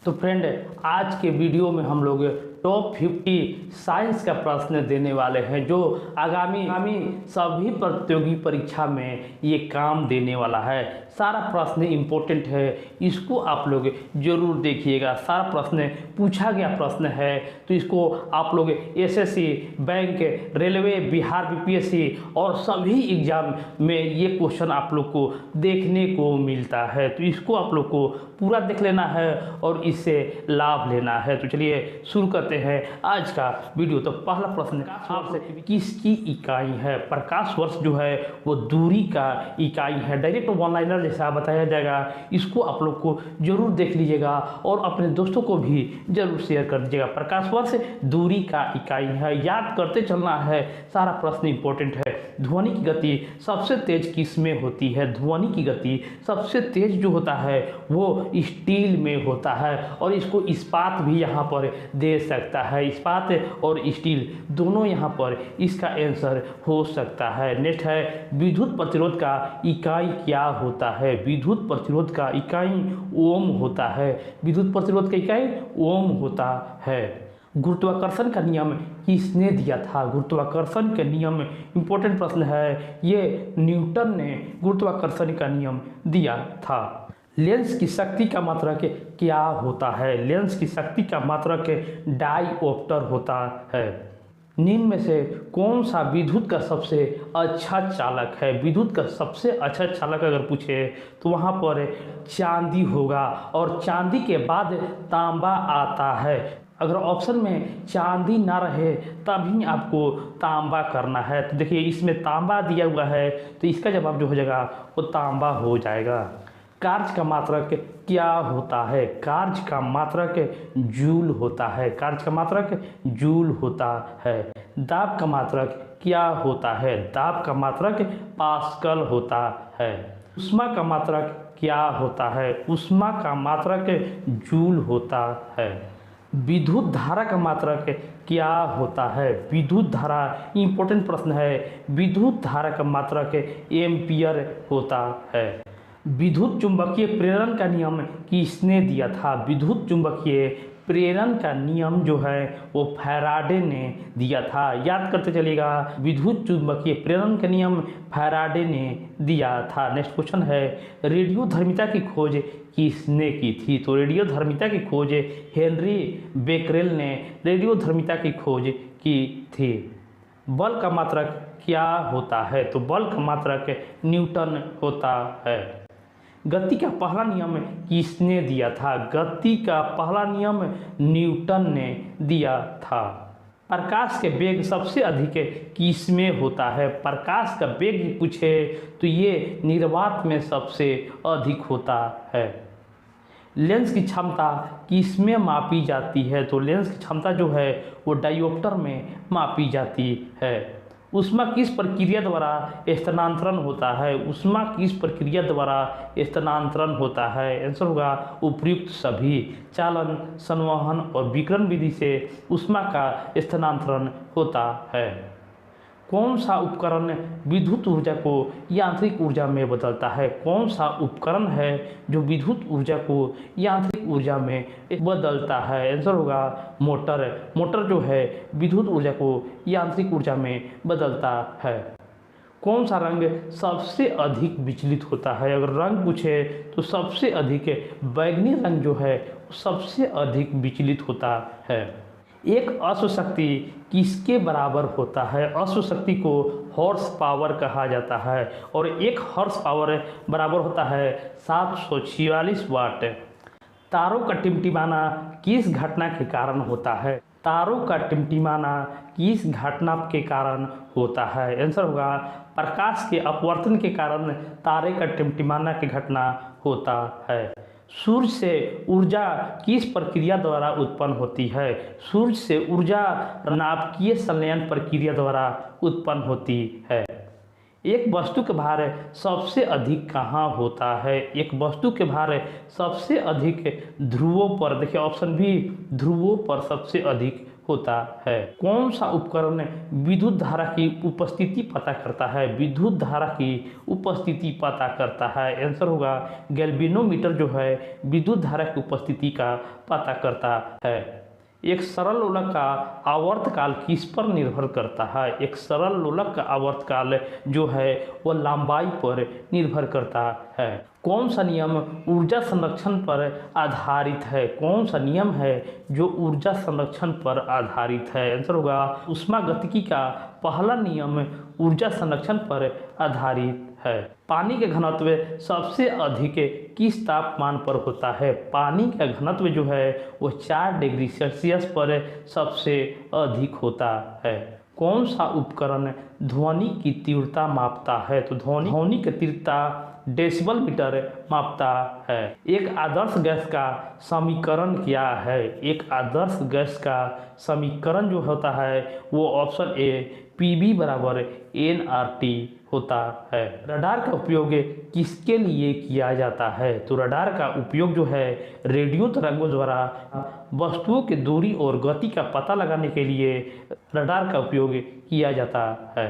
तो फ्रेंड, आज के वीडियो में हम लोग टॉप 50 साइंस का प्रश्न देने वाले हैं जो आगामी सभी प्रतियोगी परीक्षा में ये काम देने वाला है। सारा प्रश्न इम्पोर्टेंट है, इसको आप लोग जरूर देखिएगा। सारा प्रश्न पूछा गया प्रश्न है, तो इसको आप लोग SSC, bank, railway, Bihar BPSC और सभी एग्जाम में ये क्वेश्चन आप लोग को देखने को मिलता है। तो इसको आप लोग को पूरा देख लेना है और इससे लाभ लेना है। तो चलिए शुरू करते हैं आज का वीडियो। तो पहला प्रश्न आपसे, किसकी इकाई है? प्रकाश वर्ष जो है वो दूरी का इकाई है। डायरेक्ट वन लाइनर जैसा बताया जाएगा, इसको आप लोग को जरूर देख लीजिएगा और अपने दोस्तों को भी जरूर शेयर कर दीजिएगा। प्रकाश वर्ष दूरी का इकाई है, याद करते चलना है। सारा प्रश्न इंपॉर्टेंट है। ध्वनि की गति सबसे तेज किस में होती है? ध्वनि की गति सबसे तेज जो होता है वो स्टील में होता है, और इसको इस्पात भी यहाँ पर दे सकता है। इस्पात और स्टील दोनों यहाँ पर इसका आंसर हो सकता है। नेक्स्ट है, विद्युत प्रतिरोध का इकाई क्या होता है? विद्युत प्रतिरोध का इकाई ओम होता है। विद्युत प्रतिरोध का इकाई ओम होता है। गुरुत्वाकर्षण का नियम किसने दिया था? गुरुत्वाकर्षण का नियम इंपॉर्टेंट प्रश्न है, ये न्यूटन ने गुरुत्वाकर्षण का नियम दिया था। लेंस की शक्ति का मात्रक क्या होता है? लेंस की शक्ति का मात्रक डायऑप्टर होता है। निम्न में से कौन सा विद्युत का सबसे अच्छा चालक है? विद्युत का सबसे अच्छा चालक अगर पूछे तो वहाँ पर चांदी होगा, और चांदी के बाद तांबा आता है। अगर ऑप्शन में चांदी ना रहे तभी आपको तांबा करना है। तो देखिए, इसमें तांबा दिया हुआ है, तो इसका जवाब जो हो जाएगा वो तांबा हो जाएगा। कार्य का मात्रक क्या होता है? कार्य का मात्रक जूल होता है। कार्य का मात्रक जूल होता है। दाब का मात्रक क्या होता है? दाब का मात्रक पास्कल होता है। ऊष्मा का मात्रक क्या होता है? ऊष्मा का मात्रक जूल होता है। विद्युत धारा का मात्रक क्या होता है? विद्युत धारा इंपॉर्टेंट प्रश्न है। विद्युत धारा का मात्रक एम्पियर होता है। विद्युत चुंबकीय प्रेरण का नियम किसने दिया था? विद्युत चुंबकीय प्रेरण का नियम जो है वो फैराडे ने दिया था। याद करते चलिएगा, विद्युत चुंबकीय प्रेरण का नियम फैराडे ने दिया था। नेक्स्ट क्वेश्चन है, रेडियोधर्मिता की खोज किसने की थी? तो रेडियोधर्मिता की खोज हेनरी बेकरेल ने रेडियोधर्मिता की खोज की थी। बल का मात्रक क्या होता है? तो बल का मात्रक न्यूटन होता है। गति का पहला नियम किसने दिया था? गति का पहला नियम न्यूटन ने दिया था। प्रकाश के वेग सबसे अधिक किसमें होता है? प्रकाश का वेग पूछे तो ये निर्वात में सबसे अधिक होता है। लेंस की क्षमता किसमें मापी जाती है? तो लेंस की क्षमता जो है वो डायोप्टर में मापी जाती है। ऊष्मा किस प्रक्रिया द्वारा स्थानांतरण होता है? ऊष्मा किस प्रक्रिया द्वारा स्थानांतरण होता है? आंसर होगा उपयुक्त सभी। चालन, संवहन और विकिरण विधि से ऊष्मा का स्थानांतरण होता है। कौन सा उपकरण विद्युत ऊर्जा को यांत्रिक ऊर्जा में बदलता है? कौन सा उपकरण है जो विद्युत ऊर्जा को यांत्रिक ऊर्जा में बदलता है? आंसर होगा मोटर। मोटर जो है विद्युत ऊर्जा को यांत्रिक ऊर्जा में बदलता है। कौन सा रंग सबसे अधिक विचलित होता है? अगर रंग पूछे तो सबसे अधिक बैंगनी रंग जो है सबसे अधिक विचलित होता है। एक अश्व शक्ति किसके बराबर होता है? अश्व शक्ति को हॉर्स पावर कहा जाता है, और एक हॉर्स पावर बराबर होता है 746 वाट। तारों का टिमटिमाना किस घटना के कारण होता है? तारों का टिमटिमाना किस घटना के कारण होता है? आंसर होगा प्रकाश के अपवर्तन के कारण तारे का टिमटिमाना की घटना होता है। सूर्य से ऊर्जा किस प्रक्रिया द्वारा उत्पन्न होती है? सूर्य से ऊर्जा नाभिकीय संलयन प्रक्रिया द्वारा उत्पन्न होती है। एक वस्तु के भार सबसे अधिक कहाँ होता है? एक वस्तु के भार सबसे अधिक ध्रुवों पर, देखिए ऑप्शन भी, ध्रुवों पर सबसे अधिक होता है। कौन सा उपकरण विद्युत धारा की उपस्थिति पता करता है? विद्युत धारा की उपस्थिति पता करता है। आंसर होगा गैल्वेनोमीटर जो है विद्युत धारा की उपस्थिति का पता करता है। एक सरल लोलक का आवर्तकाल किस पर निर्भर करता है? एक सरल लोलक का आवर्तकाल जो है वह लंबाई पर निर्भर करता है। कौन सा नियम ऊर्जा संरक्षण पर आधारित है? कौन सा नियम है जो ऊर्जा संरक्षण पर आधारित है? आंसर होगा ऊष्मागतिकी का पहला नियम ऊर्जा संरक्षण पर आधारित है। पानी के घनत्व सबसे अधिक किस तापमान पर होता है? पानी का घनत्व जो है वो 4 डिग्री सेल्सियस पर सबसे अधिक होता है। कौन सा उपकरण ध्वनि की तीव्रता मापता है? तो ध्वनि की तीव्रता डेसिबल मीटर मापता है। एक आदर्श गैस का समीकरण क्या है? एक आदर्श गैस का समीकरण जो होता है वो ऑप्शन ए PV बराबर nRT होता है। रडार का उपयोग किसके लिए किया जाता है? तो रडार का उपयोग जो है रेडियो तरंगों द्वारा वस्तुओं की दूरी और गति का पता लगाने के लिए रडार का उपयोग किया जाता है।